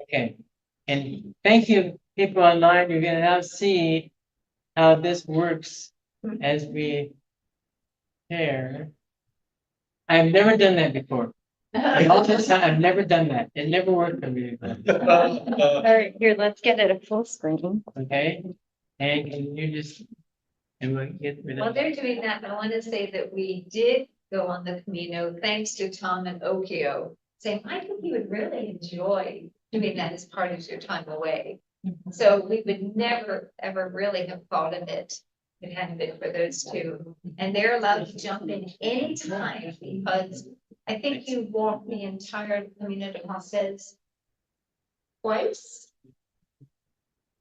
Okay, and thank you, people online. You're gonna now see how this works as we share. I've never done that before. All this time, I've never done that. It never worked for me. All right, here, let's get it at full screen. Okay, and can you just and we'll get rid While of they're doing that, I want to say that we did go on the Camino, thanks to Tom and Okio, saying, I think you would really enjoy doing that as part of your time away. So we would never, ever really have thought of it if it hadn't been for those two. And they're allowed to jump in anytime because I think you walk the entire Camino de Passes twice.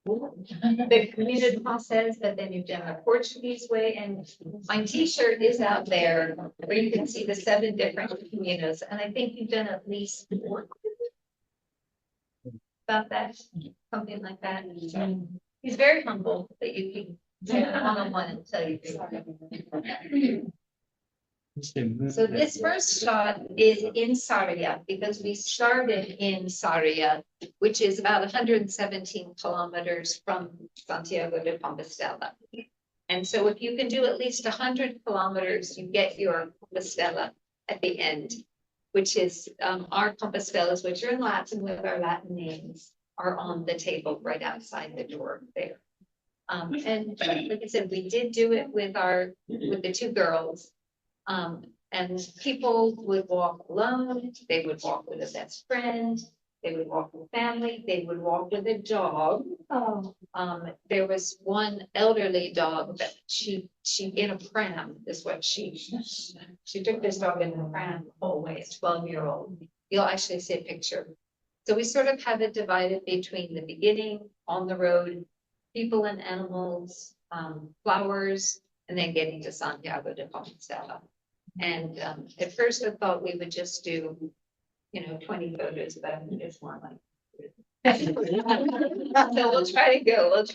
The Camino de Passes, but then you've done the Portuguese way, and my T-shirt is out there where you can see the 7 different Caminos, and I think you've done at least 4. About that, something like that. So he's very humble that you can say one-on-one and tell you. So this first shot is in Sarria because we started in Sarria, which is about 117 kilometers from Santiago de Compostela. And so if you can do at least 100 kilometers, you get your Compostela at the end, which is our Compostelas, which are in Latin with our Latin names, are on the table right outside the door there. And like I said, we did do it with the 2 girls. And people would walk alone, they would walk with a best friend, they would walk with family, they would walk with a dog. There was one elderly dog that she in a pram is what she took this dog in a pram the whole way, a 12-year-old. You'll actually see a picture. So we sort of have it divided between the beginning, on the road, people and animals, flowers, and then getting to Santiago de Compostela. And at first I thought we would just do, 20 photos, but it's more like. So we'll try to go a little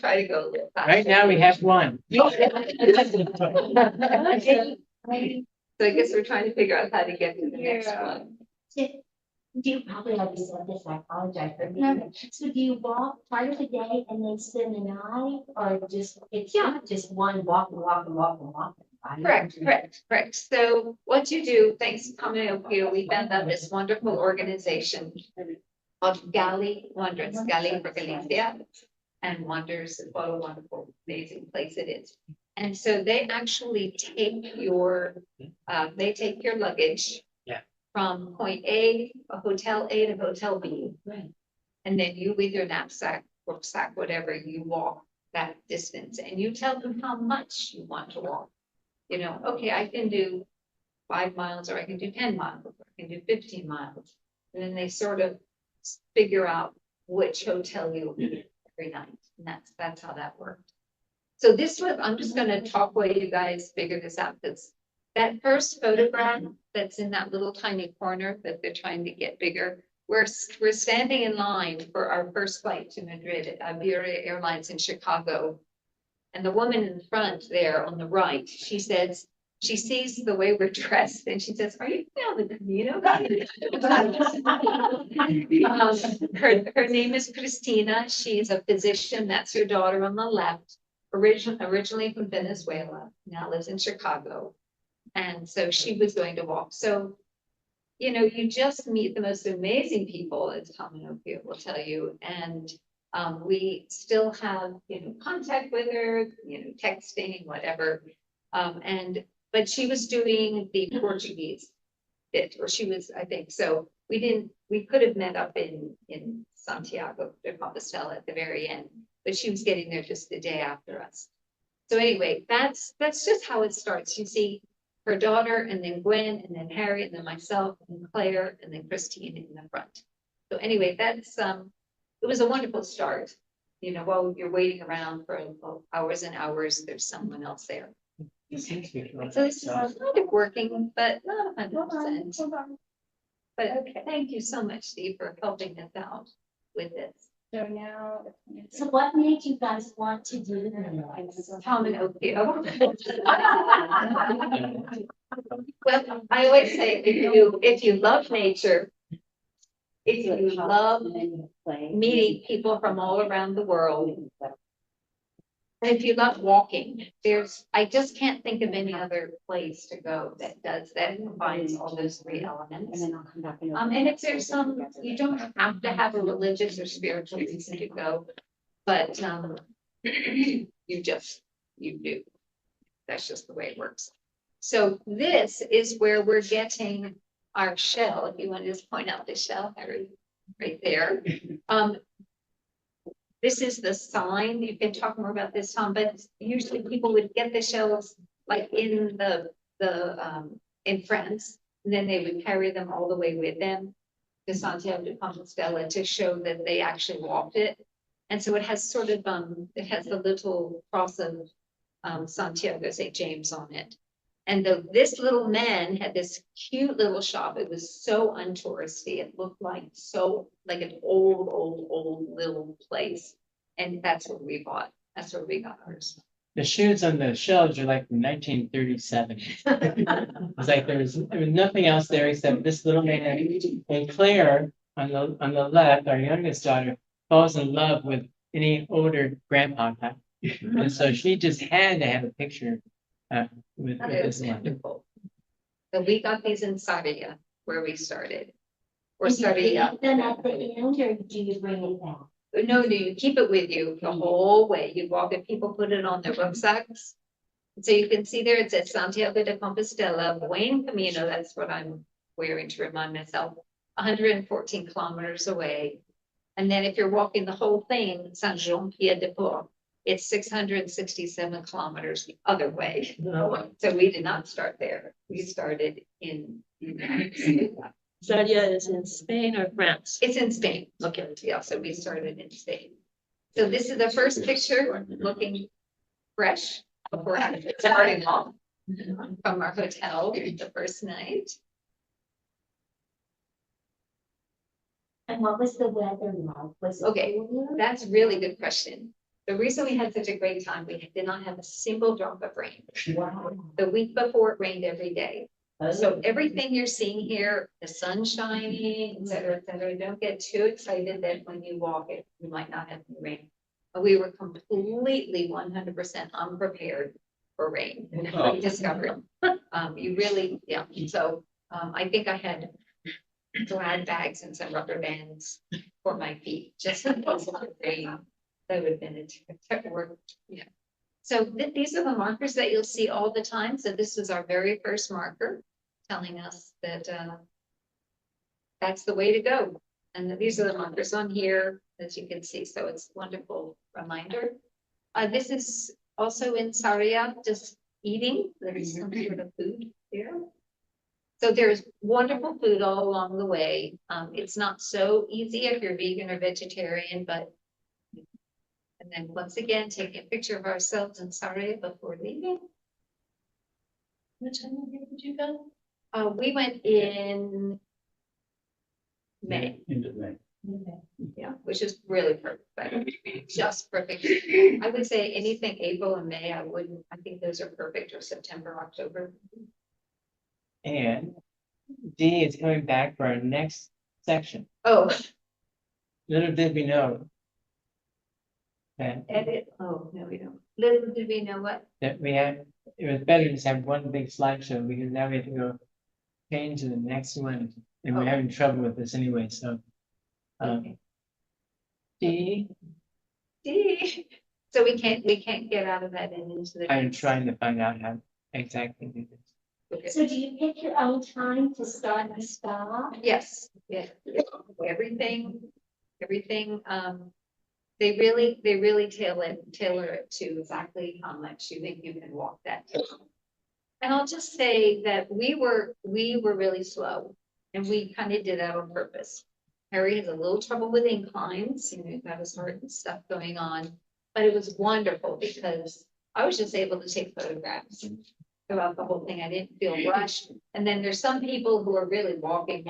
faster. Right now we have one. So I guess we're trying to figure out how to get to the next one. Do you probably already said this, I apologize for being. So do you walk part of the day and then spend the night, or just, it's not just one walk and walk and walk and walk? Correct. So what you do, thanks to Camino, we found out this wonderful organization called Gali Wonders, Gali for Galicia, and Wonders, what a wonderful, amazing place it is. And so they actually take your luggage from point A to hotel B. Right. And then you with your knapsack, rucksack, whatever, you walk that distance and you tell them how much you want to walk. Okay, I can do 5 miles, or I can do 10 miles, or I can do 15 miles. And then they sort of figure out which hotel you'll be every night. And that's how that worked. So this was, I'm just gonna talk while you guys figure this out, because that first photograph that's in that little tiny corner that they're trying to get bigger, we're standing in line for our first flight to Madrid at Iberia Airlines in Chicago. And the woman in the front there on the right, she says, she sees the way we're dressed and she says, are you on the Camino? Her name is Christina. She's a physician. That's her daughter on the left, originally from Venezuela, now lives in Chicago. And so she was going to walk. So, you just meet the most amazing people, as Camino will tell you. And we still have, contact with her, texting, whatever. But she was doing the Portuguese bit, or she was, I think, so we could have met up in Santiago de Compostela at the very end, but she was getting there just the day after us. So anyway, that's just how it starts. You see her daughter, and then Gwen, and then Harry, and then myself, and Claire, and then Christine in the front. So anyway, that's it was a wonderful start. While you're waiting around for hours and hours, there's someone else there. So this is kind of working, but not 100%. But okay, thank you so much, Steve, for helping us out with this. So now. So what made you guys want to do this? Tom and Okio. Well, I always say if you love nature, If you love meeting people from all around the world, and if you love walking, I just can't think of any other place to go that does that, combines all those three elements. And if there's you don't have to have a religious or spiritual reason to go, but, you do. That's just the way it works. So this is where we're getting our shell. If you want to just point out the shell, Harry, right there. This is the sign. You can talk more about this, Tom, but usually people would get the shells like in in France, and then they would carry them all the way with them to Santiago de Compostela to show that they actually walked it. And so it has sort of, it has the little cross of Santiago St. James on it. And this little man had this cute little shop. It was so untouristy. It looked like an old little place. And that's what we bought. That's where we got ours. The shoes on the shelves are like from 1937. It's like there was nothing else there except this little man. And Claire on the left, our youngest daughter, falls in love with any older grandpa type. And so she just had to have a picture with this one. Wonderful. So we got these in Sardia, where we started. Or Did you Sardia. leave them at the end, or do you bring it back? No, you keep it with you the whole way. You walk it, people put it on their rucksacks. So you can see there, it says Santiago de Compostela, Buen Camino, that's what I'm wearing to remind myself, 114 kilometers away. And then if you're walking the whole thing, Saint Jean Pied de Port, it's 667 kilometers the other way. So we did not start there. We started in Sardia is in Spain or France? It's in Spain. Okay, yeah, so we started in Spain. So this is the first picture looking fresh before starting off from our hotel the first night. And what was the weather like? Was it Okay, cooler? that's a really good question. The reason we had such a great time, we did not have a single drop of rain. Wow. The week before it rained every day. So everything you're seeing here, the sun shining, et cetera, don't get too excited that when you walk it, you might not have any rain. But we were completely 100% unprepared for rain. We discovered, you really, yeah. So, I think I had glad bags and some rubber bands for my feet, just in case of the rain. That would have been a work, yeah. So these are the markers that you'll see all the time. So this was our very first marker telling us that that's the way to go. And these are the markers on here, as you can see. So it's a wonderful reminder. This is also in Sarria, just eating. There's some sort of food here. So there's wonderful food all along the way. It's not so easy if you're vegan or vegetarian, but and then once again, taking a picture of ourselves in Sarria before leaving. What time of year did you go? We went in May, Into May. yeah, which is really perfect, but just perfect. I would say anything April and May, I think those are perfect, or September, October. And D is coming back for our next section. Oh, Little did we know that edit, oh, no, we don't. Little did we know what? it was better to just have one big slideshow because now we have to go change to the next one. And we're having trouble with this anyway, so. Okay. D, So we can't get out of that and into the. I'm trying to find out how exactly to do this. Okay. So do you pick your own time to start and stop? Yes, yeah, everything, they really tailor it to exactly how much you think you can walk that day. And I'll just say that we were really slow, and we kind of did that on purpose. Harry has a little trouble with inclines, he's got his heart and stuff going on, but it was wonderful because I was just able to take photographs throughout the whole thing. I didn't feel rushed. And then there's some people who are really walking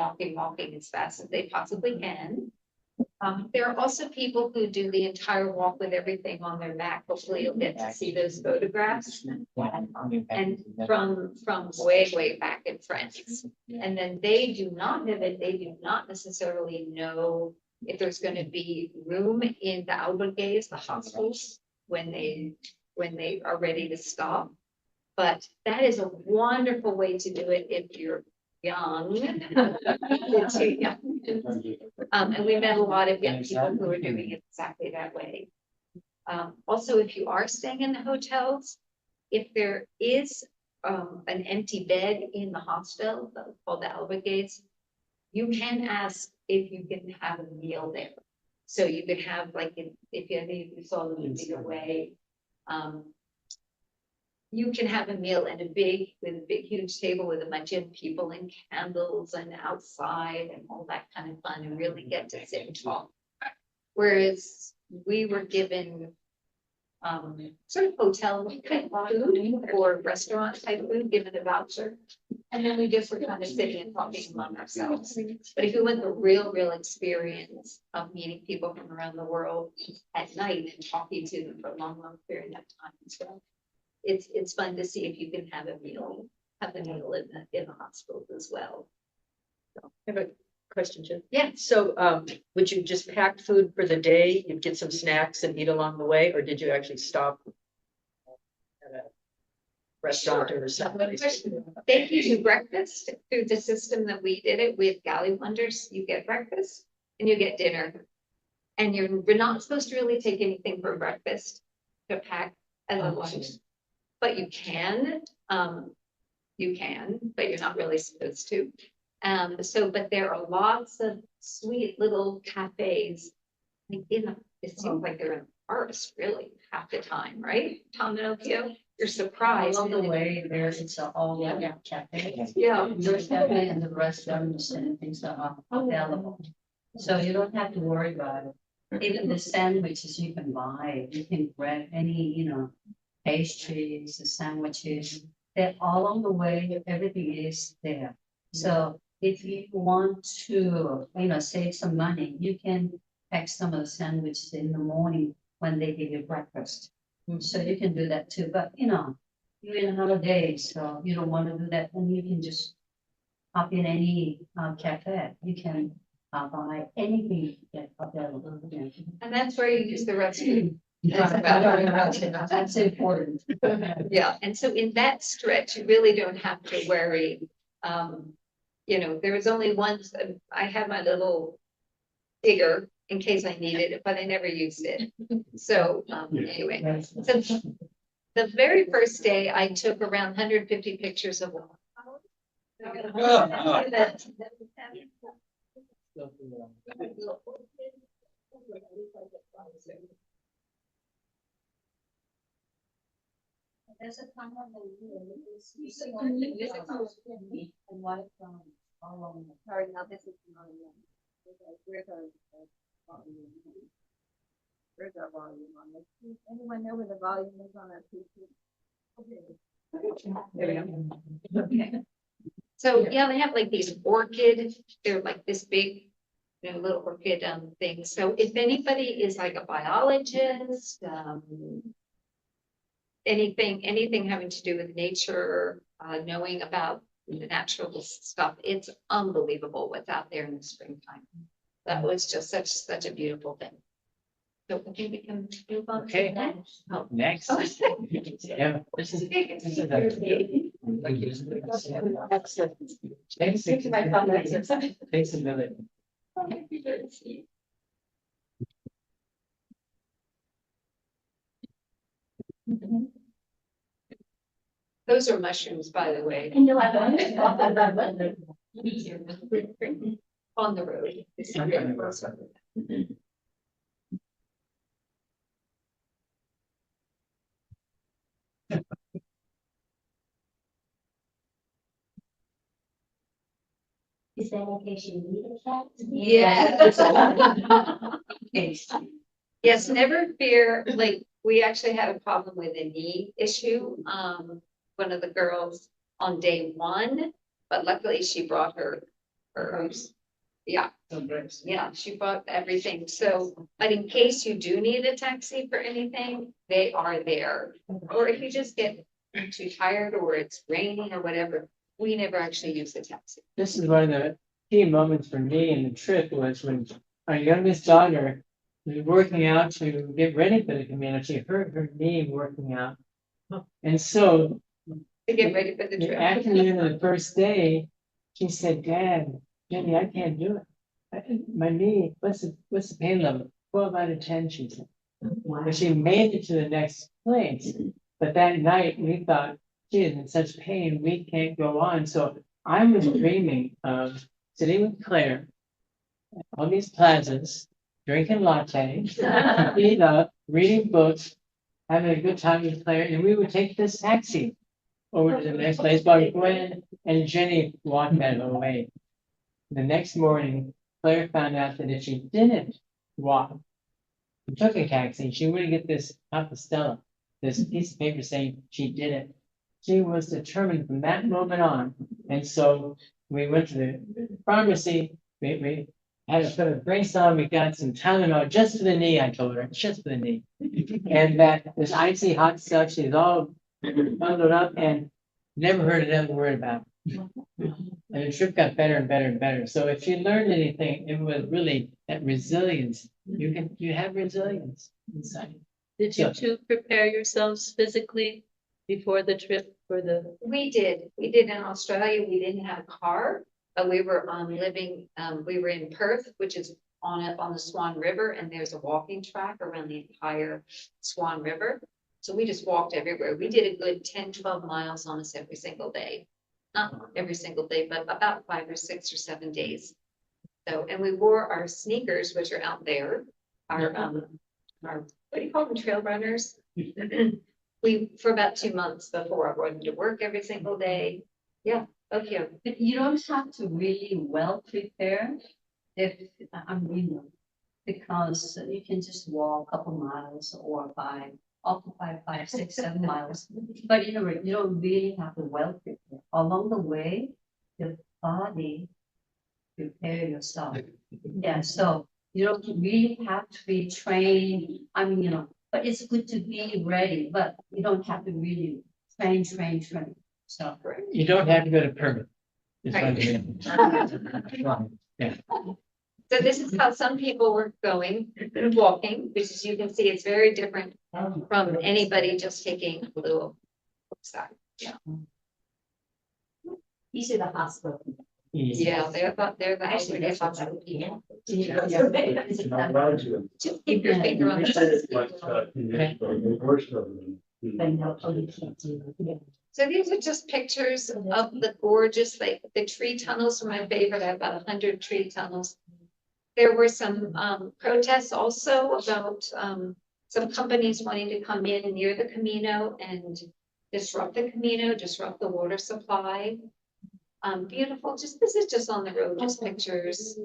as fast as they possibly can. There are also people who do the entire walk with everything on their back. Hopefully you'll get to see those photographs. And from way back in France. And then they do not have it, they do not necessarily know if there's gonna be room in the albergues, the hostels, when they are ready to stop. But that is a wonderful way to do it if you're young. It's too young. And we met a lot of young people who are doing it exactly that way. Also, if you are staying in the hotels, if there is an empty bed in the hostel called the albergues, you can ask if you can have a meal there. So you could have like, if you saw the movie Away, you can have a meal with a big huge table with a bunch of people and candles and outside and all that kind of fun and really get to sit and talk. Whereas we were given sort of hotel type food or restaurant type food, given a voucher. And then we just were kind of sitting and talking among ourselves. But if you want the real experience of meeting people from around the world at night and talking to them for a long period of time as well, it's fun to see if you can have the meal in the hospital as well. I have a question, Jim. Yeah. So, would you just pack food for the day? You'd get some snacks and eat along the way, or did you actually stop at a restaurant or something? They give you breakfast through the system that we did it with Galley Wonders. You get breakfast and you get dinner. And you're not supposed to really take anything for breakfast to pack as a lunch. But you can, but you're not really supposed to. But there are lots of sweet little cafes. It seems like they're in the forest really half the time, right? Tom and Okio, you're surprised. Along the way, it's all cafe. Yeah. There's cafe and the restaurants and things are available. So you don't have to worry about it. Even the sandwiches you can buy, you can grab any, pastries, the sandwiches, they're all on the way, everything is there. So if you want to, save some money, you can pack some of the sandwiches in the morning when they give you breakfast. So you can do that too, but you're in a holiday, so you don't want to do that, then you can just hop in any cafe. You can buy anything that's available. And that's where you use the restroom. That's important. Yeah, and so in that stretch, you really don't have to worry. There was only once, I had my little digger in case I needed it, but I never used it. So anyway, so the very first day I took around 150 pictures of water. There's a time when Sorry, now this is not Where's our volume on this? Anyone know where the volume is on our PC? Okay. So yeah, they have like these orchid, they're like this big, little orchid thing. So if anybody is like a biologist, anything having to do with nature, knowing about the natural stuff, it's unbelievable what's out there in the springtime. That was just such a beautiful thing. So I think we can move on to Okay. next. Oh. Next. Yeah, this is. Takes a minute. Those are mushrooms, by the way, And you're like, on the road. is that in case you need a cat? Yes. Yes, never fear, like, we actually had a problem with a knee issue. One of the girls on day one, but luckily she brought her, Yeah, yeah, she bought everything. So, but in case you do need a taxi for anything, they are there. Or if you just get too tired or it's raining or whatever, we never actually use the taxi. This is one of the key moments for me in the trip was when our youngest daughter was working out to get ready for the Camino. She hurt her knee working out. And so To get ready for the the trip. afternoon of the first day, she said, Dad, Jenny, I can't do it. My knee, what's the pain level? 12 out of 10, she said. But she made it to the next place. But that night we thought, she is in such pain, we can't go on. So I was dreaming of sitting with Claire at all these plazas, drinking lattes, feet up, reading books, having a good time with Claire, and we would take this taxi over to the next place while Gwen and Jenny walked that away. The next morning, Claire found out that if she didn't walk, and took a taxi, she wouldn't get this apostilla, this piece of paper saying she did it. She was determined from that moment on. And so we went to the pharmacy, we had to put a brace on, we got some Tylenol just for the knee, I told her, just for the knee. And that this icy hot stuff, she's all bundled up and never heard another word about it. And the trip got better and better and better. So if you learned anything, it was really that resilience. You have resilience inside. Did you two prepare yourselves physically before the trip for the? We did in Australia, we didn't have a car, but we were we were in Perth, which is on the Swan River, and there's a walking track around the entire Swan River. So we just walked everywhere. We did a good 10, 12 miles almost every single day. Not every single day, but about 5 or 6 or 7 days. So, and we wore our sneakers, which are out there, our what do you call them, trail runners? For about 2 months before I went to work every single day. Yeah, okay. But you don't have to really well prepare if, because you can just walk a couple miles or up to 5, 6, 7 miles. But you don't really have to well prepare. Along the way, the body prepare yourself. Yeah, so you don't really have to be trained. But it's good to be ready, but you don't have to really train. So You don't have to go to permit. It's Right. Yeah. So this is how some people were going, walking, which as you can see, it's very different from anybody just taking a little side. Yeah, These are the hospital. yeah, they're the Actually, that's what's hospital people. Yeah. Just keep your finger on the. So these are just pictures of the gorgeous, like the tree tunnels were my favorite. I have about 100 tree tunnels. There were some protests also about some companies wanting to come in near the Camino and disrupt the Camino, disrupt the water supply. Beautiful, this is just on the road, just pictures.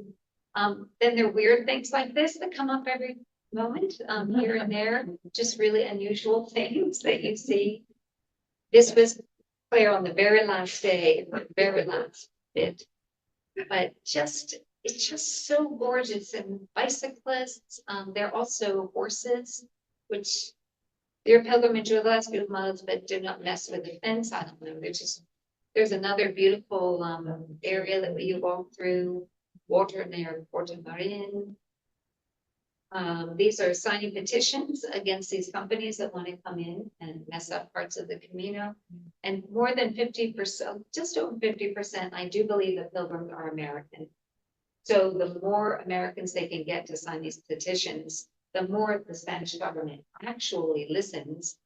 Then there are weird things like this that come up every moment, here and there, just really unusual things that you see. This was Claire on the very last day, the very last bit. But it's just so gorgeous, and bicyclists, they're also horses, which their pilgrimage will last few miles, but do not mess with the fence. I don't know, there's another beautiful area that you walk through, water near Porto Marin. These are signing petitions against these companies that want to come in and mess up parts of the Camino. And more than 50%, just over 50%, I do believe that pilgrims are American. So the more Americans they can get to sign these petitions, the more the Spanish government actually listens,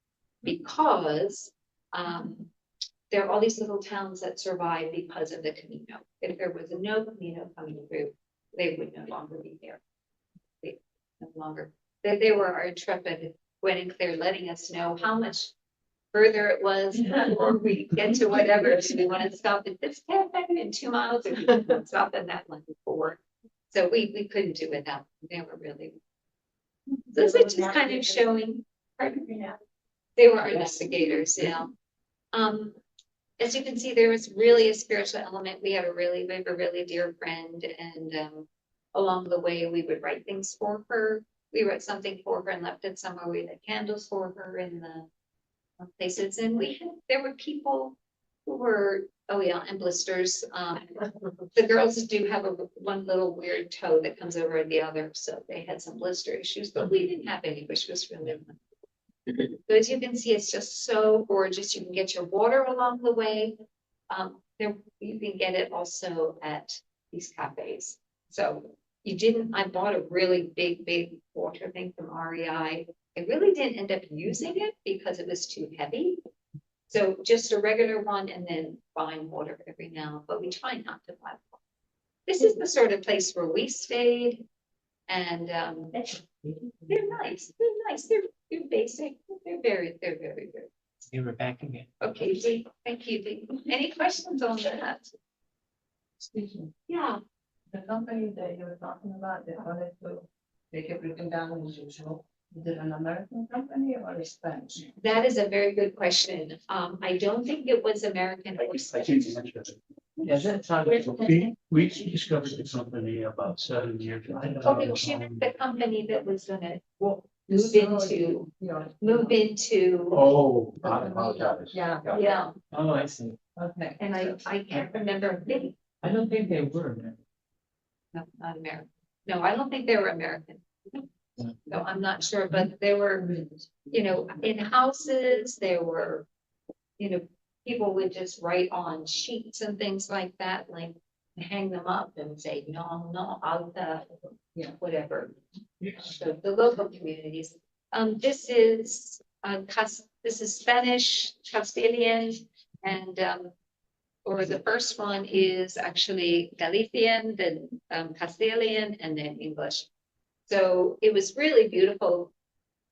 because there are all these little towns that survive because of the Camino. If there was no Camino coming through, they would no longer be there. No longer. They were our intrepid Gwen and Claire letting us know how much further it was before we get to whatever. Do we want to stop at this cafe in 2 miles, or do we want to stop at that one before? So we couldn't do without them. They were really. So this is just kind of showing. They were our investigators, yeah. As you can see, there was really a spiritual element. We have a really dear friend, and along the way, we would write things for her. We wrote something for her and left it somewhere. We had candles for her in the places, and there were people who were, oh yeah, and blisters. The girls do have one little weird toe that comes over the other, so they had some blister issues, but we didn't have any, which was really fun. So as you can see, it's just so gorgeous. You can get your water along the way. There, you can get it also at these cafes. So I bought a really big water thing from REI. I really didn't end up using it because it was too heavy. So just a regular one and then buying water every now, but we try not to buy water. This is the sort of place where we stayed, and they're nice. They're nice. They're basic. They're very good. You were back again. Okay, Dee, thank you. Dee. Any questions on that? Excuse me, Yeah. the company that you were talking about, they wanted to make everything down as usual. Is it an American company or a Spanish? That is a very good question. I don't think it was American or I think Spanish. the answer is- Yeah, that sounds. We discovered the company about 7 years ago. Okay, she meant the company that was gonna Well, move into, Oh, I apologize. Yeah, yeah, Oh, I see. okay. and I can't remember. I don't think they were, man. No, not American. No, I don't think they were American. No, I'm not sure, but there were, in houses, there were, people would just write on sheets and things like that, like hang them up and say, no, alta, whatever. So the local communities. This is Spanish, Castilian, and or the first one is actually Galician, then Castilian, and then English. So it was really beautiful.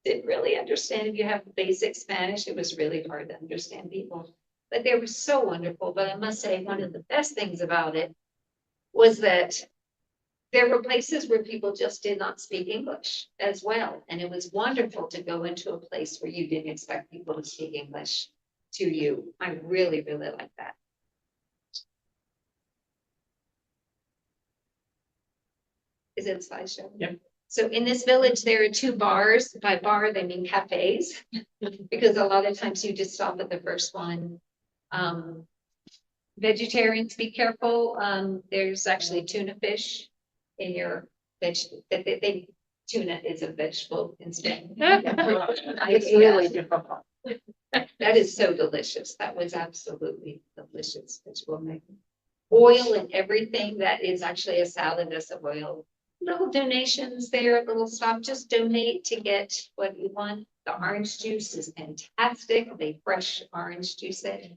Didn't really understand if you have basic Spanish, it was really hard to understand people. But they were so wonderful. But I must say, one of the best things about it was that there were places where people just did not speak English as well. And it was wonderful to go into a place where you didn't expect people to speak English to you. I really like that. Is it a slideshow? Yep. So in this village, there are 2 bars. By bar, they mean cafes, because a lot of times you just stop at the first one. Vegetarians, be careful. There's actually tuna fish in your tuna is a vegetable instead. It's really difficult. That is so delicious. That was absolutely delicious. Vegetable making. Oil and everything that is actually a salad as of oil. Little donations there, little stop, just donate to get what you want. The orange juice is fantastic. They fresh orange juice it.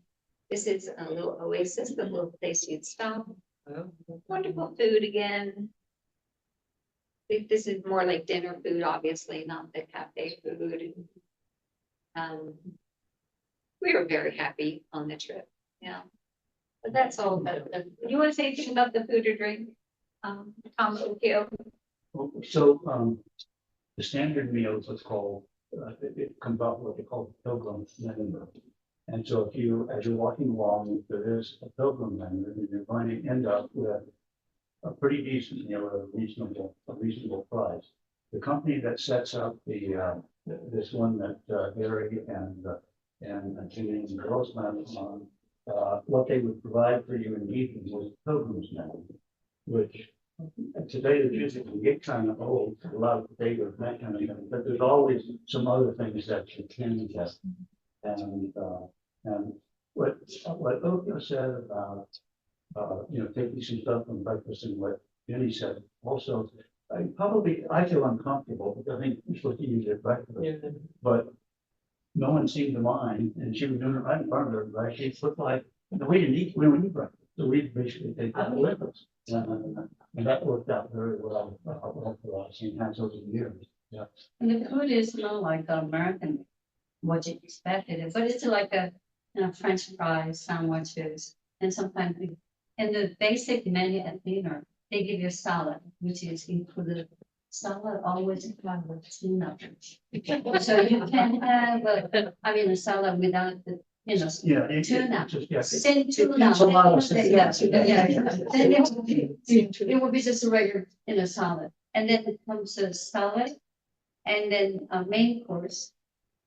This is a little oasis, the little place you'd stop. Wonderful food again. This is more like dinner food, obviously, not the cafe food. We were very happy on the trip, yeah. But that's all about the, you want to say anything about the food or drink? Tom, Okio? So, the standard meals is called, it comes out what they call pilgrim menu. And so if you, as you're walking along, there is a pilgrim menu, and you're going to end up with a pretty decent meal at a reasonable price. The company that sets up this one that Harry and Jenny and girls went on, what they would provide for you in the evening was pilgrim's menu, which today the music can get kind of old, a lot of potatoes, that kind of thing, but there's always some other things that you can get. And what Okio said about, taking some stuff from breakfast and what Jenny said, also, I feel uncomfortable because I think you're supposed to eat at breakfast, but no one seemed to mind, and she was doing it right in front of everybody. She looked like, we didn't eat breakfast, so we basically take that with us. And that worked out very well for us in hands over the years. Yeah. And the food is not like American, what you expected, but it's like French fries, sandwiches, and sometimes in the basic menu at dinner, they give you a salad, which is included. Salad always comes with tuna. So you can have, a salad without the you know, Yeah. tuna. Just, yeah. Send tuna. It's a lot of Yeah, Then it will be just a regular, you know, salad. And then it comes a salad. And then a main course.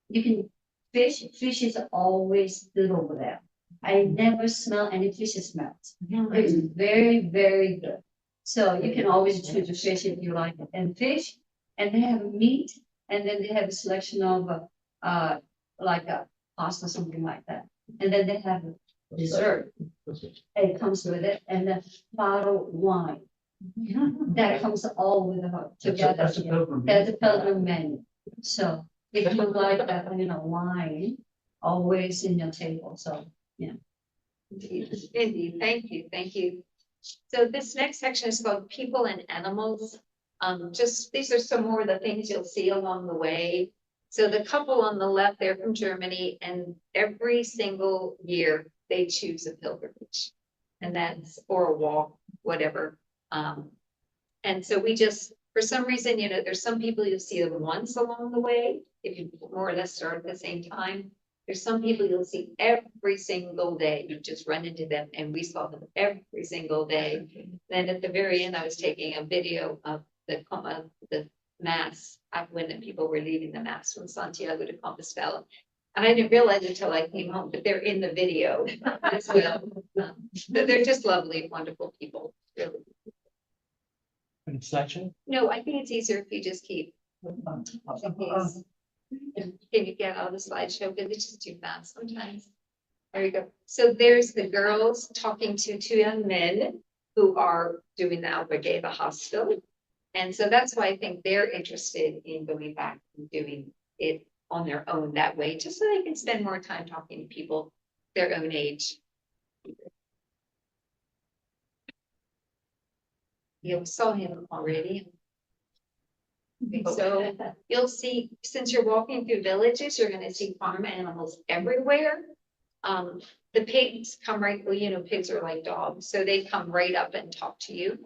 You can fish is always good over there. I never smell any fish smells. It's very, very good. So you can always choose a fish if you like it. And fish, and they have meat, and then they have a selection of like a pasta, something like that. And then they have dessert. It comes with it, and then bottled wine. That comes all with the together. That's a pilgrim. That's a pilgrim menu. So if you like that, you know, wine, always in your table, so, Indeed, thank you, thank you. So this next section is called People and Animals. Just, these are some more of the things you'll see along the way. So the couple on the left, they're from Germany, and every single year they choose a pilgrimage. And that's, or a walk, whatever. And so we just, for some reason, you know, there's some people you'll see them once along the way, if you more or less start at the same time. There's some people you'll see every single day. You just run into them, and we saw them every single day. Then at the very end, I was taking a video of the mass when the people were leaving the mass from Santiago de Compostela. And I didn't realize it until I came home, but they're in the video as well. But they're just lovely, wonderful people, really. Selection? No, I think it's easier if you just keep. Can you get out of the slideshow, because it's just too fast sometimes. There you go. So there's the girls talking to two young men who are doing the Albergue, the hospital. And so that's why I think they're interested in going back and doing it on their own that way, just so they can spend more time talking to people their own age. You saw him already. Okay, so you'll see, since you're walking through villages, you're gonna see farm animals everywhere. The pigs come right, well, you know, pigs are like dogs, so they come right up and talk to you.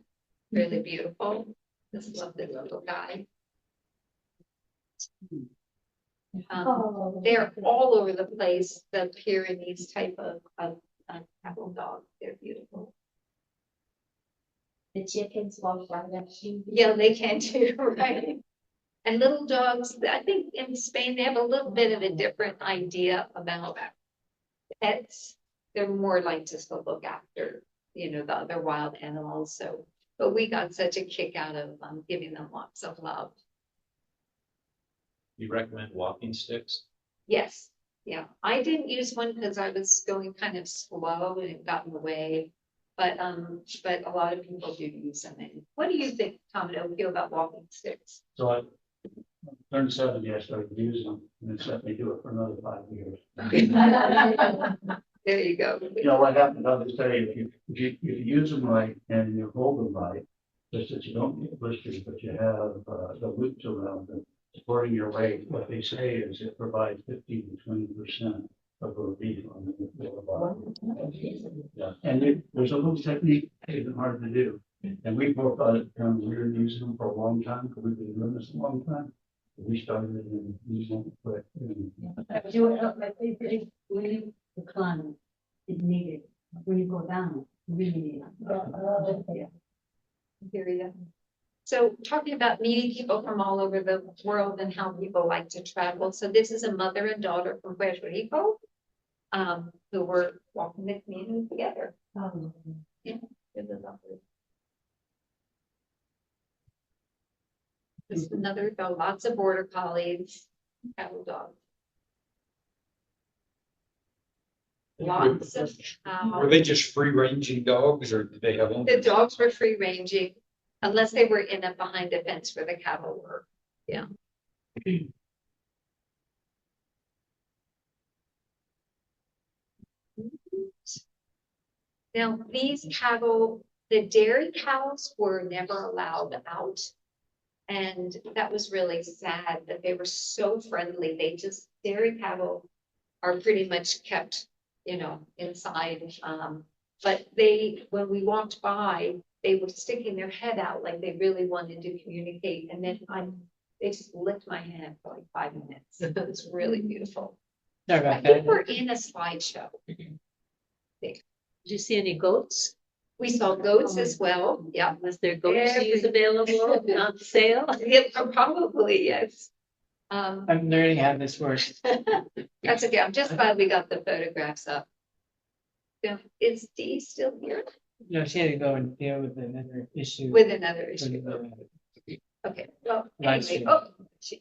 Really beautiful. This lovely little guy. They're all over the place, the Pyrenees type of cattle dog. They're beautiful. The chickens walk right up to you. Yeah, they can too, right? And little dogs, I think in Spain, they have a little bit of a different idea about pets. They're more like just to look after, you know, the other wild animals, so, but we got such a kick out of giving them lots of love. You recommend walking sticks? Yes, yeah, I didn't use one because I was going kind of slow and it got in the way. But a lot of people do use them. And what do you think, Camino, feel about walking sticks? So I turned 70, I started using them, and it let me do it for another 5 years. There you go. You know, what happens, I'll just tell you, if you use them right and you hold them right, just that you don't get blisters, but you have the loops around them supporting your weight, what they say is it provides 15 to 20% of relief on the lower body. Yeah, and there's a little technique, it isn't hard to do. And we both thought it kind of weird using them for a long time, because we've been doing this a long time. We started and used them quick. when you recline, it's needed. When you go down, really need it. Hear you. So talking about meeting people from all over the world and how people like to travel. So this is a mother and daughter from Puerto Rico, who were walking the Camino together. Yeah, it was lovely. This is another, got lots of border collies, cattle dogs. Lots of, Were they just free ranging dogs or did they have owners? the dogs were free ranging, unless they were in a behind a fence where the cattle were, yeah. Now, these cattle, the dairy cows were never allowed out. And that was really sad that they were so friendly. They just, dairy cattle are pretty much kept, you know, inside. But they, when we walked by, they were sticking their head out like they really wanted to communicate. And then they just licked my hand for like 5 minutes. It was really beautiful. Sorry I about think that. we're in a slideshow. Did you see any goats? We saw goats as well, yeah. Was there goat cheese available on sale? Yeah, probably, yes. I'm learning how this works. That's okay, I'm just glad we got the photographs up. Yeah, is Dee still here No, she had to go and deal with another issue. with another for issue? the- Okay, well, Live anyway, stream. oh. she-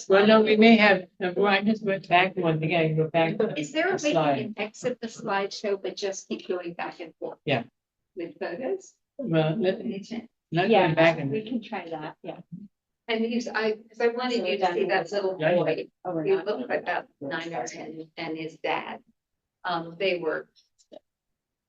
Well, no, we may have, well, I just went back one thing, I can go back. Is there a the way you slide. can exit the slideshow, but just keep going back and forth? Yeah. With photos? Well, Any chance? not Yeah, going back and. we can try that, yeah. And because I wanted you to see that little Yeah, yeah. boy, Oh, we're he not. looked like about 9 or 10, and his dad. They were.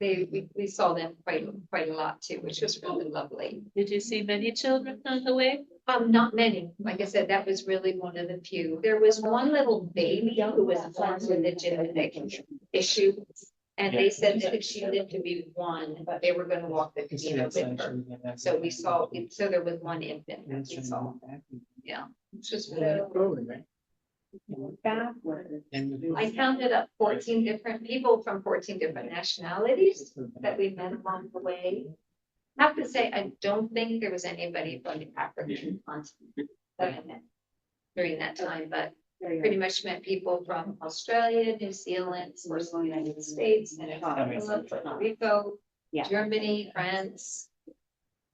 We saw them quite a lot too, which was really lovely. Did you see many children on the way? Not many, like I said, that was really one of the few. There was one little baby who was born with a genetic issue. And they said that if she lived to be 1, they were gonna walk the Camino with her. So we saw, so there was one infant that we saw, yeah, it's just really. Backward. I counted up 14 different people from 14 different nationalities that we met along the way. I have to say, I don't think there was anybody from the African continent that I met during that time, but pretty much met people from Australia, New Zealand, of course, the United States, and Puerto Rico, Yeah. Germany, France,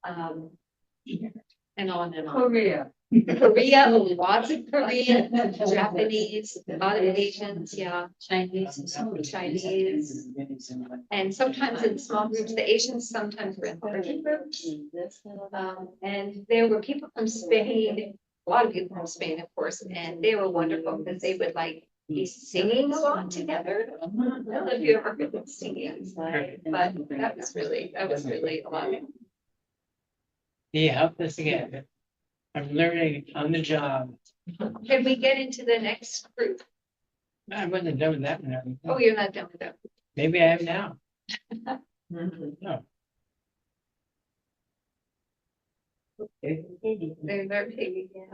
and on and on. Korea. Korea, lots of Korean, Japanese, a lot of Asians, yeah, Chinese and some Chinese. And sometimes in small groups, the Asians sometimes were in larger groups. And there were people from Spain, a lot of people from Spain, of course, and they were wonderful because they would like be singing a lot together. I don't know if you ever heard them singing, but that was really a lot. Yeah, help us again. I'm learning on the job. Can we get into the next group? I wasn't done with that one. Oh, you're not done with that. Maybe I am now. No. They're big, yeah.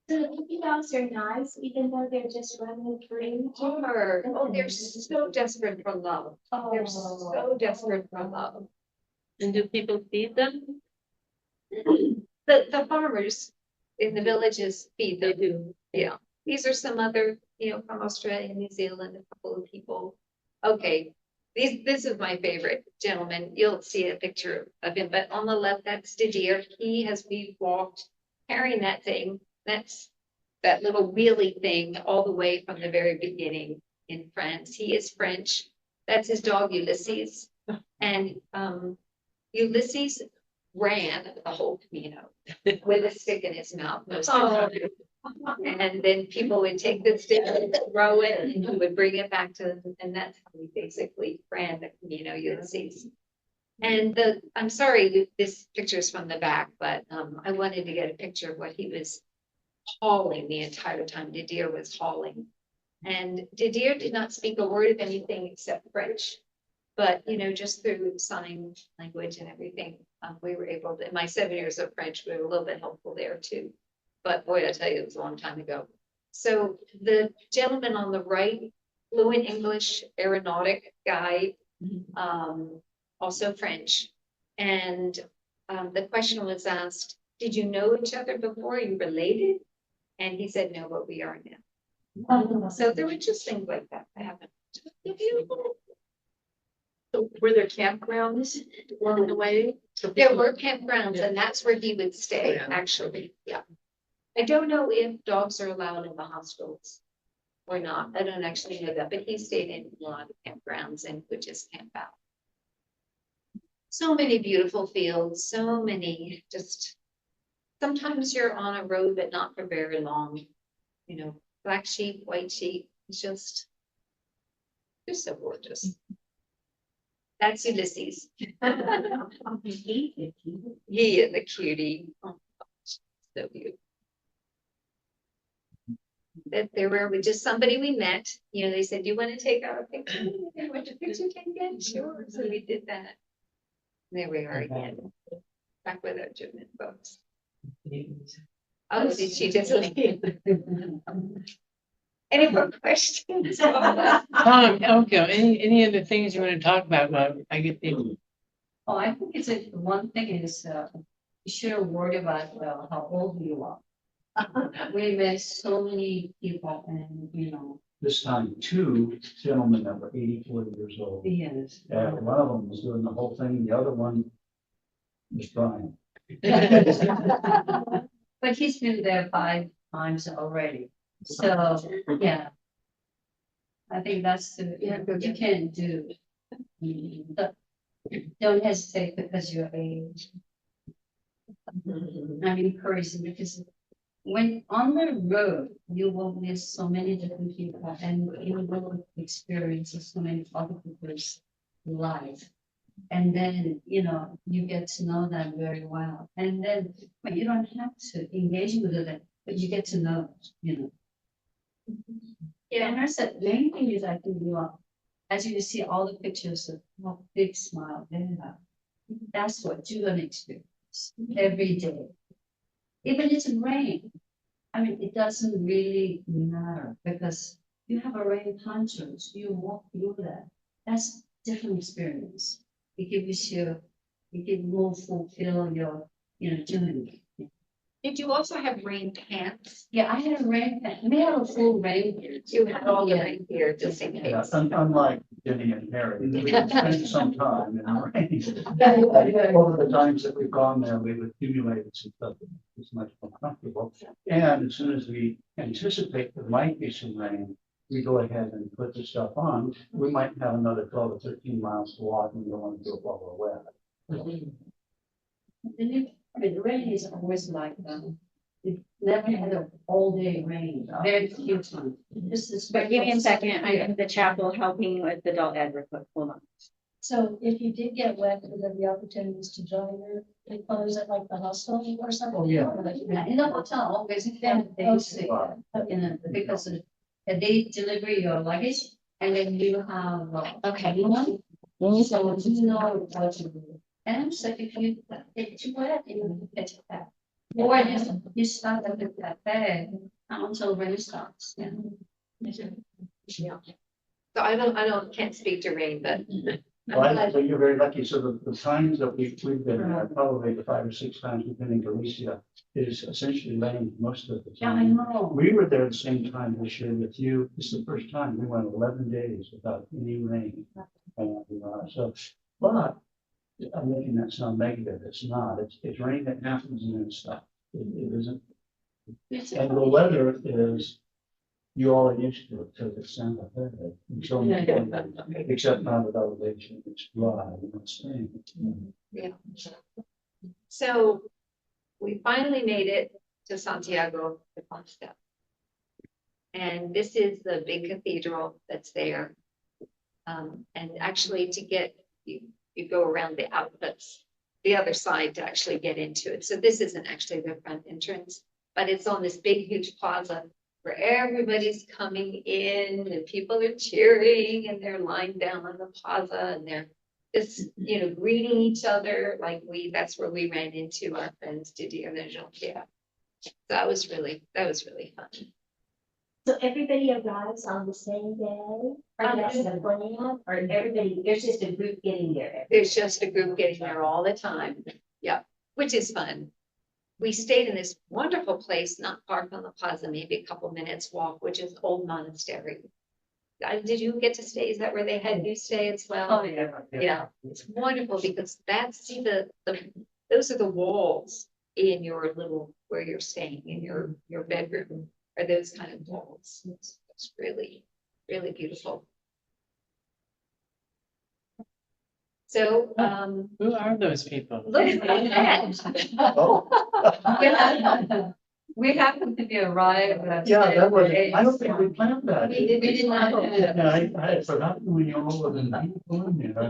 So the puppy dogs are nice, even though they're just running free. Oh, they're so desperate for love. They're Oh. so desperate for love. And do people feed them? The farmers in the villages feed They them. do. Yeah, these are some other, from Australia, New Zealand, a couple of people. Okay, this is my favorite gentleman. You'll see a picture of him, but on the left, that's Didier. We've walked carrying that thing. That's that little wheelie thing all the way from the very beginning in France. He is French. That's his dog Ulysses. And Ulysses ran the whole Camino with a stick in his mouth most of the time. And then people would take the stick and throw it, and he would bring it back to them, and that's how he basically ran the Camino, Ulysses. And I'm sorry, this picture is from the back, but I wanted to get a picture of what he was hauling the entire time. Didier was hauling. And Didier did not speak a word of anything except French. But, just through sign language and everything, we were able to, my 7 years of French, we were a little bit helpful there too. But boy, I tell you, it was a long time ago. So the gentleman on the right, fluent English aeronautic guy, also French. And the question was asked, did you know each other before? Are you related? And he said, no, but we are now. So there were just things like that that happened. So were there campgrounds along the way? There were campgrounds, and that's where he would stay, actually, yeah. I don't know if dogs are allowed in the hospitals or not. I don't actually know that, but he stayed in a lot of campgrounds and would just camp out. So many beautiful fields, so many, just sometimes you're on a road, but not for very long. Black sheep, white sheep, it's just so gorgeous. That's Ulysses. He is a cutie. Oh, so beautiful. That they were with just somebody we met. They said, "Do you want to take our picture?" They went to picture taken. Sure. So we did that. There we are again. back with our German folks. Oh, did she just leave? Any more questions? Okay, any other things you want to talk about? Well, I get the, Oh, I think it's one thing is, you shouldn't worry about, how old you are. We met so many people and, This time, two gentlemen that were 84 years old. yes. One of them was doing the whole thing, the other one was trying. But he's been there 5 times already, so, yeah. I think that's what you can do. But don't hesitate because you're age. I'm encouraging because when on the road, you will meet so many different people and you will experience so many other people's life. And then, you get to know them very well. And then, but you don't have to engage with them, but you get to know, Yeah, and I said, the main thing is I think as you see all the pictures of how big smile they have, that's what you're gonna experience every day. Even if it's rain, I mean, it doesn't really matter because you have a rain ponchos, you walk through that. That's different experience. It gives you, more fulfill your, journey. Did you also have rain pants? Yeah, I had a rain, we had a full rain gear. You had all the rain gear just in Yeah, case. unlike Jenny and Harry, we would spend some time in the rain. Over the times that we've gone there, we've accumulated some stuff that is much more comfortable. And as soon as we anticipate there might be some rain, we go ahead and put the stuff on. We might have another 12 or 13 miles to walk and we don't want to do it while we're wet. The rain is always like, it never had an all day rain, very few times. This is. But give me a second, I'm in the chapel helping with adult ed real quick, hold on. So if you did get wet, would there be opportunities to join your clothes at like the hostel or something? Oh, yeah. Yeah, in the hotel, always, they say, because they deliver your luggage and then you have. Okay. So you know what to do. And so if you get too wet, you get it back. Or you start at the cafe until rain stops, yeah. Yeah. So can't speak to rain, but Well, I think you're very lucky. So the times that we've been there, probably the 5 or 6 times we've been in Galicia, is essentially rain most of the Yeah, I time. know. We were there the same time this year with you. It's the first time we went 11 days without any rain. And, but I'm making that sound negative. It's not. It's rain that happens and then stuff. It isn't. And the weather is, you all are used to it because it's Santa Fe. Except not at elevation. It's dry. It's spring. yeah. So we finally made it to Santiago de Compostela. And this is the big cathedral that's there. And actually to get, you go around the outputs, the other side to actually get into it. So this isn't actually the front entrance, but it's on this big, huge plaza where everybody's coming in and people are cheering and they're lying down on the plaza and they're just, greeting each other. That's where we ran into our friends Didier and Jean-Pierre. That was really fun. So everybody arrives on the same day? Or that's the plan? Or everybody, there's just a group getting there? There's just a group getting there all the time. Yeah, which is fun. We stayed in this wonderful place, not far from the plaza, maybe a couple minutes walk, which is Old Monastery. Did you get to stay? Is that where they had you stay as well? Oh, yeah. Yeah, it's wonderful because those are the walls in your where you're staying in your bedroom, are those kind of walls. It's really, really beautiful. So, who are those people? look at that. Oh. We happened to be arrived. Yeah, that was, I don't think we planned that. We did not. Yeah, I had forgotten when you all were in.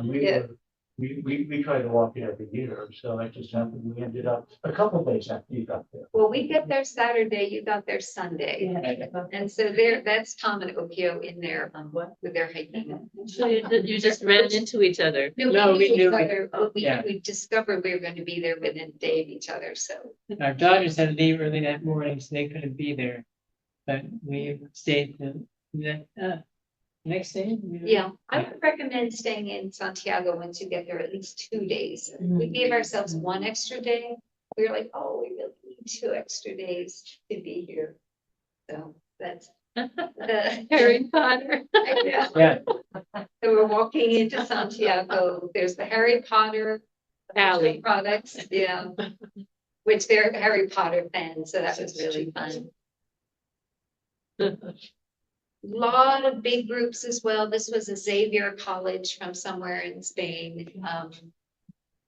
We Yeah. were We try to walk it every year, so it just happened, we ended up a couple of days after you got there. Well, we get there Saturday, you got there Sunday. And so that's Tom and Okio in there with their hiking. So you just ran into each other. No, we each knew other, but yeah. we discovered we were going to be there within a day of each other, so. Our daughters had to leave early that morning, so they couldn't be there. But we stayed the next day. Yeah, I would recommend staying in Santiago once you get there at least 2 days. We gave ourselves 1 extra day. We were like, oh, we really need 2 extra days to be here. So that's. Harry Potter. Yeah. Yeah, So we're walking into Santiago. There's the Harry Potter Alley. products, yeah. Which they're Harry Potter fans, so that was really fun. Lot of big groups as well. This was a Xavier college from somewhere in Spain.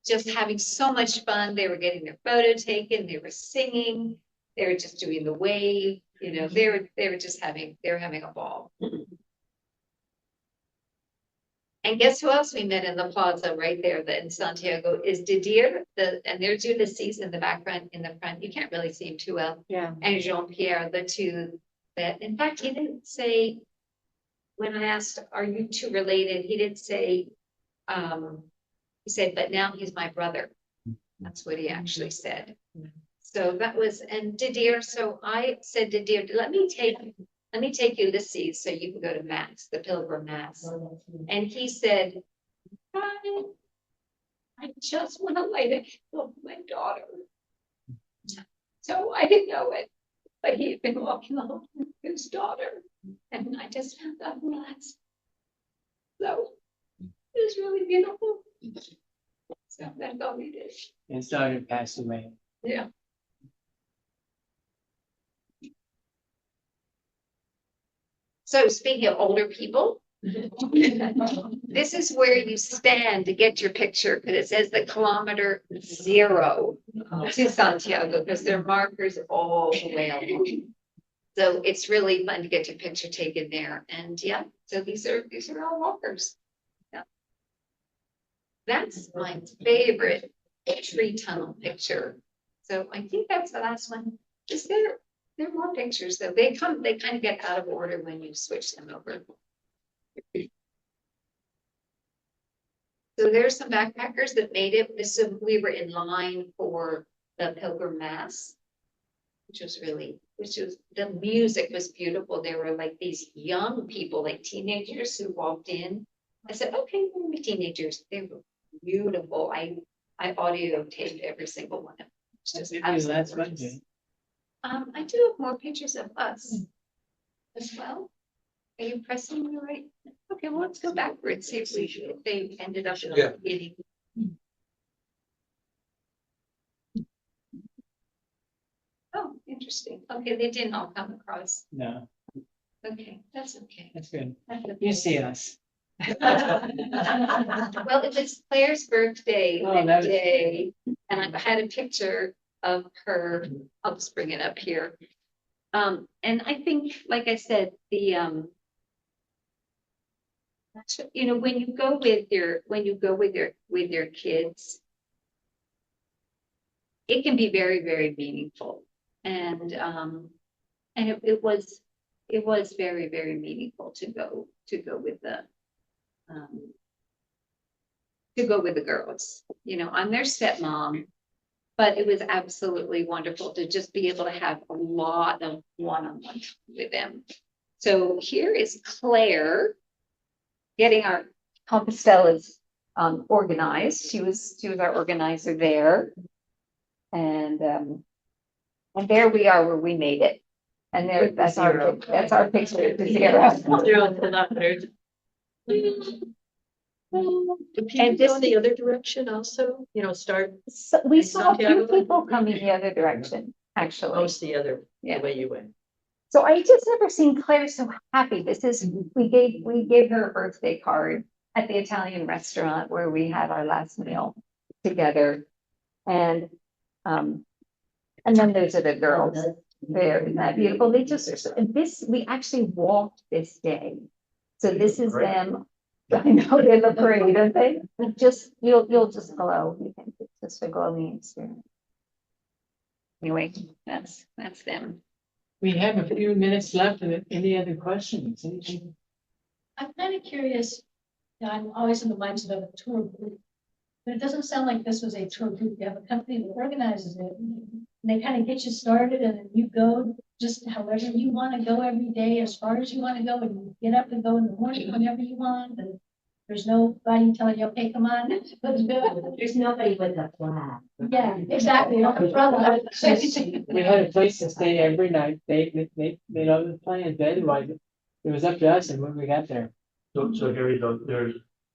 Just having so much fun. They were getting their photo taken, they were singing, they were just doing the wave, you know, they were just having a ball. And guess who else we met in the plaza right there in Santiago is Didier, and there's Ulysses in the background, in the front. You can't really see him too well. Yeah. And Jean-Pierre, the two that, in fact, he didn't say, when I asked, are you two related? He didn't say, he said, but now he's my brother. That's what he actually said. So that was, and Didier, so I said, Didier, let me take Ulysses so you can go to Mass, the Pilgrim Mass. And he said, I just want to light a candle for my daughter. So I didn't know it, but he had been walking along with his daughter. And I just found out last. So it was really beautiful. So that's all we did. and started passed away. Yeah. So speaking of older people, this is where you stand to get your picture, because it says the kilometer 0 to Santiago, because there are markers all the way along. So it's really fun to get your picture taken there. And yeah, so these are all walkers. Yeah. That's my favorite tree tunnel picture. So I think that's the last one. Is there are more pictures though. They kind of get out of order when you switch them over. So there's some backpackers that made it. We were in line for the Pilgrim Mass, the music was beautiful. There were like these young people, like teenagers who walked in. I said, okay, we'll be teenagers. They were beautiful. I audio taped every single one of them. It's just That's absolutely what gorgeous. I do have more pictures of us as well. Are you pressing the right? Okay, well, let's go backwards, see if they ended up in Yeah. the beginning. Oh, interesting. Okay, they didn't all come across. No, Okay, that's okay. that's good. That's okay. You see us. Well, it was Claire's birthday Oh, that that was- day, and I had a picture of her. I'll just bring it up here. And I think, like I said, the you know, when you go with your kids, it can be very, very meaningful. And it was very, very meaningful to go with the girls. You know, I'm their stepmom, but it was absolutely wonderful to just be able to have a lot of one-on-one time with them. So here is Claire getting our Compostella's organized. She was our organizer there. And there we are where we made it. And there, that's our picture at the 0. 0 kilometers. And go in the other direction also, you know, start So we In saw a few Santiago? people coming the other direction, actually. most the other, Yeah. the way you went. So I just never seen Claire so happy. We gave her a birthday card at the Italian restaurant where we had our last meal together. And then those are the girls. They're isn't that beautiful. They just, we actually walked this day. So this is them I know, they look great, don't they? You'll just glow. You think it's just a glowing experience. Anyway, that's them. We have a few minutes left. Any other questions? Anything? I'm kind of curious, I'm always in the mindset of a tour group. But it doesn't sound like this was a tour group. You have a company that organizes it. And they kind of get you started and then you go just however you want to go every day, as far as you want to go, and you get up and go in the morning whenever you want. And there's nobody telling you, okay, come on, let's go. There's nobody with a flag. Yeah, exactly. No problem. We had a place to stay every night. They made all the plans. Otherwise, it was up to us and when we got there. So Harry, though,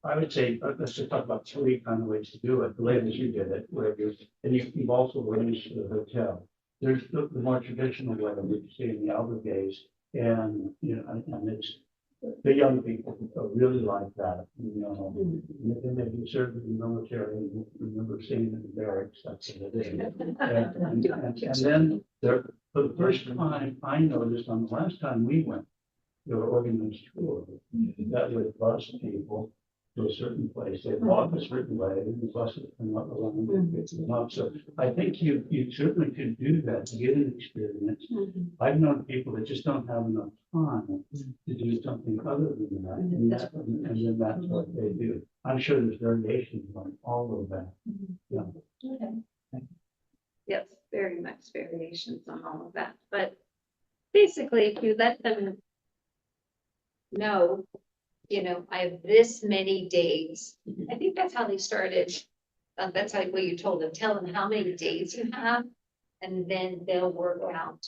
I would say, let's just talk about 3 kind of ways to do it, the way that you did it, where and you've also arranged the hotel. There's the more traditional way of staying in the albergues, and, and it's, the young people really like that, and then if you served in the military, and remember staying in the barracks, that's what it is. And then there, for the first time, I noticed on the last time we went, there were organized tours that would bus people to a certain place. They walk a certain way, and the bus would come up around. So I think you certainly could do that to get an experience. I've known people that just don't have enough time to do something other than that, and then that's what they do. I'm sure there's variations on all of that. Yeah. Okay. Yes, very much variations on all of that, but basically, if you let them know, I have this many days. I think that's how they started. That's like what you told them, tell them how many days you have, and then they'll work out,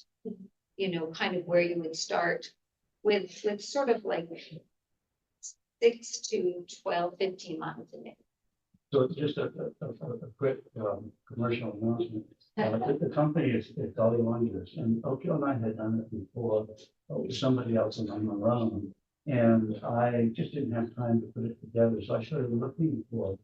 kind of where you would start with sort of like 6 to 12, 15 miles a day. So just a quick commercial announcement. The company is Dolly Wonders, and Okio and I had done it before with somebody else and on my own. And I just didn't have time to put it together, so I started looking for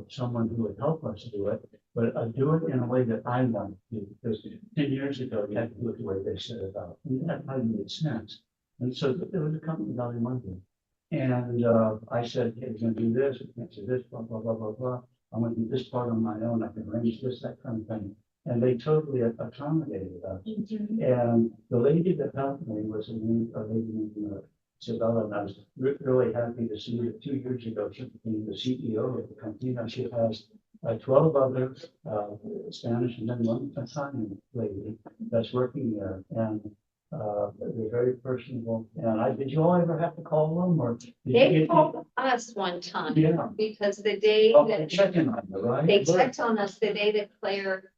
someone who would help us do it, but do it in a way that I want to, because 10 years ago, you had to do it the way they set it up, and that probably made sense. And so there was a company down in London, and I said, hey, we're gonna do this, we can't do this, blah, blah, blah, blah, blah. I'm gonna do this part on my own, I can arrange this, that kind of thing. And they totally accommodated us. And the lady that helped me was a lady named Isabella, and I was really happy to see that 2 years ago, she became the CEO of the company. Now she has 12 other Spanish and then one Italian lady that's working there. And they're very personable. And did you all ever have to call them, or did They called us one time. Yeah. Because the day that checking on you, right? they checked on us, the day that Claire,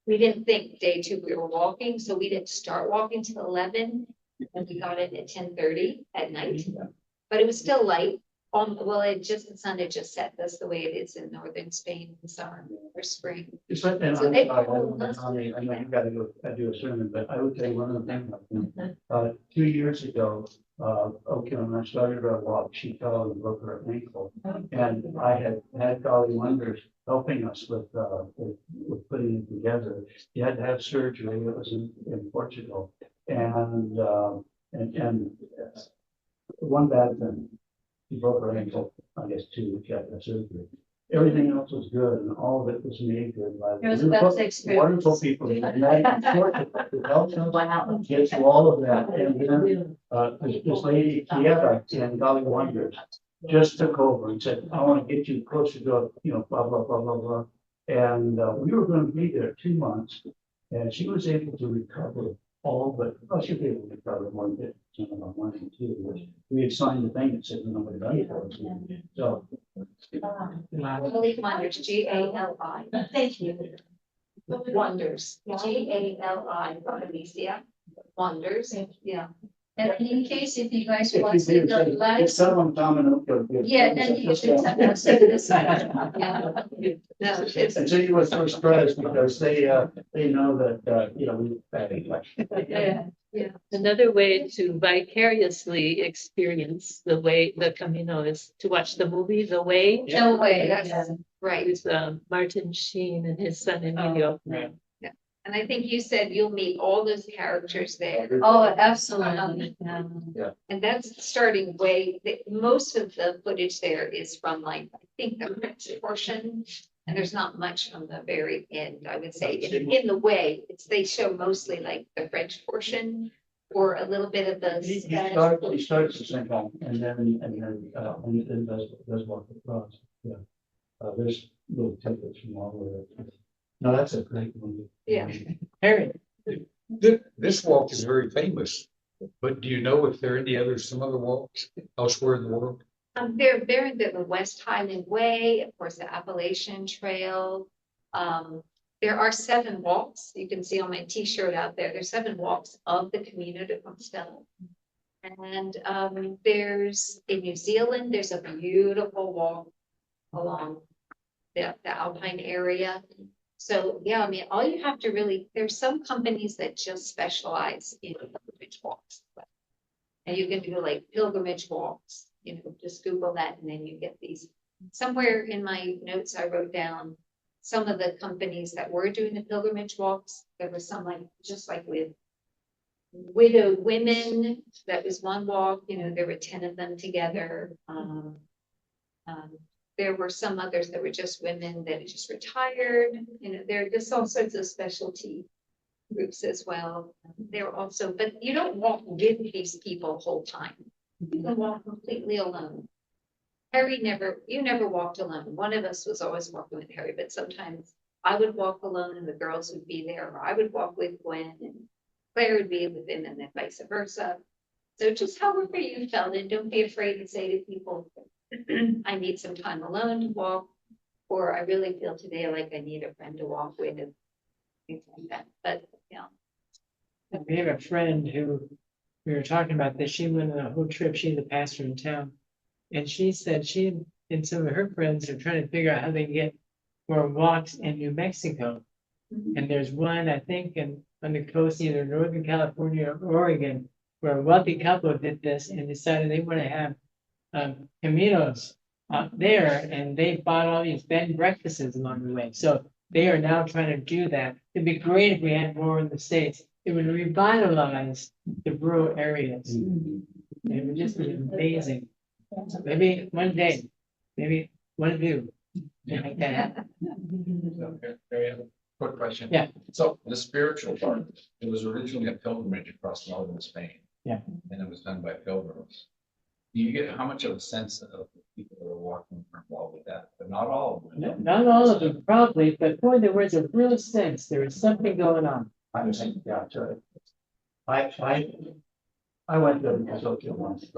we didn't think day 2 we were walking, so we didn't start walking till 11. And we got in at 10:30 at night, but it was still light. Well, the sun had just set. That's the way it is in northern Spain in summer or spring. It's like, and So I they know called us. you gotta go do a sermon, but I would say one of the things, 2 years ago, when I started our walk, she fell and broke her ankle. And I had Dolly Wonders helping us with putting it together. She had to have surgery. It was in Portugal. And one bad thing, she broke her ankle, I guess, 2 weeks after surgery. Everything else was good, and all of it was made good by It was about 6 wonderful people. Gets you all of that, and then this lady, Kiera, and Dolly Wonders, just took over and said, I want to get you closer to, blah, blah, blah, blah, blah. And we were going to be there 2 months, and she was able to recover all, but she'll be able to recover more than 50% of our money too. Which we had signed the thing that said nobody done for us. So. Dolly Wonders, G-A-L-I. Thank you. Wonders, G-A-L-I, Alicia, Wonders, yeah. And in case if you guys If want you to do, the live. it's someone Camino. Yeah, then you should send us this. Yeah. No, it's, And so you were so stressed because they know that, we. yeah. Another way to vicariously experience the Camino is to watch the movie The Way No way, that's right. with Martin Sheen and his son Emilio. Right. And I think you said you'll meet all those characters there. Oh, absolutely. Yeah. And that's starting most of the footage there is from like, I think the French portion. And there's not much from the very end, I would say, in the way, they show mostly like the French portion. Or a little bit of the He Spanish. starts at the same time, and then does walk across, yeah. There's little tidbits from all of it. No, that's a great one. Yeah. Harry, This walk is very famous, but do you know if there are some other walks elsewhere in the world? They're in the West Highland Way, of course, the Appalachian Trail. There are 7 walks. You can see on my T-shirt out there. There's 7 walks of the Camino de Compostela. And there's in New Zealand, there's a beautiful walk along the Alpine area. So yeah, I mean, all you have to really, there's some companies that just specialize in pilgrimage walks. And you can do like pilgrimage walks, just Google that and then you get these. Somewhere in my notes, I wrote down some of the companies that were doing the pilgrimage walks. There was some just like with widowed women, that was one walk, there were 10 of them together. There were some others that were just women that had just retired, there are just all sorts of specialty groups as well. They're also, but you don't walk with these people whole time. You can walk completely alone. You never walked alone. One of us was always walking with Harry, but sometimes I would walk alone and the girls would be there, or I would walk with Gwen and Claire would be with him and then vice versa. So just however you felt, and don't be afraid to say to people, I need some time alone to walk, or I really feel today like I need a friend to walk with and things like that. But yeah. we have a friend who, we were talking about this, she went on a whole trip, she's a pastor in town. And she said she and some of her friends are trying to figure out how they can get more walks in New Mexico. And there's one, I think, on the coast, either Northern California or Oregon, where a wealthy couple did this and decided they want to have Caminos out there, and they bought all these bed and breakfasts along the way. So they are now trying to do that. It'd be great if we had more in the States. It would revitalize the rural areas. It would just be amazing. So maybe one day, maybe one do. Like that. Very quick question. Yeah. So the spiritual part, it was originally a pilgrimage across northern Spain. Yeah. And it was done by pilgrims. Do you get how much of a sense of the people that are walking are involved with that? But not all of them. Not all of them probably, but boy, there was a real sense there was something going on. I think, yeah, so I went to Tokyo once,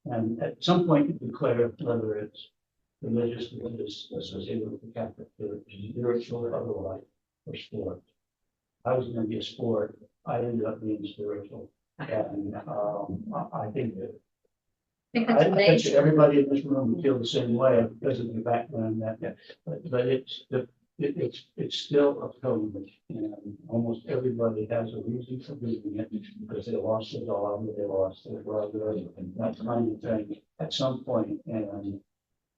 and at some point you declare whether it's religious, associated with the Catholic Church, spiritual or otherwise, or sport. I was going to be a sport. I ended up being spiritual, and I think that I bet you everybody in this room would feel the same way because of the background but it's still a pilgrimage, and almost everybody has a reason for doing it because they lost their dog, they lost their brother, and that kind of thing at some point, and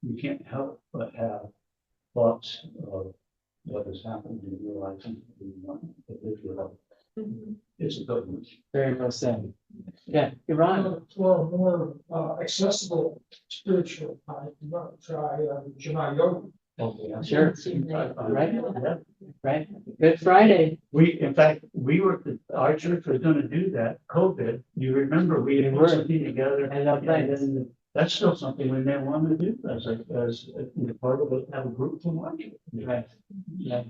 you can't help but have thoughts of what has happened in your life and it's a pilgrimage. Very well said. Yeah, Iran. For more accessible spiritual, I try Jama Yoga. Sure. Right. Good Friday. In fact, our church was gonna do that, COVID, you remember, we put something together. And that's still something we may want to do as part of it, have a group to watch. Right. Yeah.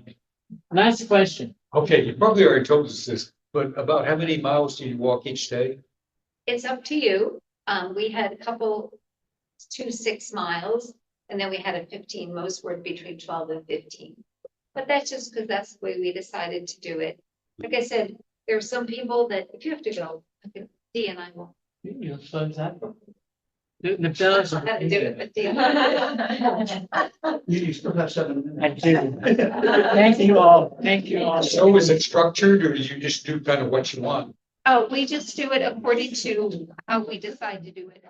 Last question. Okay, you probably already told us this, but about how many miles do you walk each day? It's up to you. We had a couple, 6 miles, and then we had a 15, most were between 12 and 15. But that's just because that's the way we decided to do it. Like I said, there are some people that if you have to go, Dee and I will. You'll close that. The fellows. I had to do it, but Dee and I. You still have 7 I minutes. do. Thank you all. Thank you all. So is it structured, or do you just do kind of what you want? Oh, we just do it according to how we decide to do it.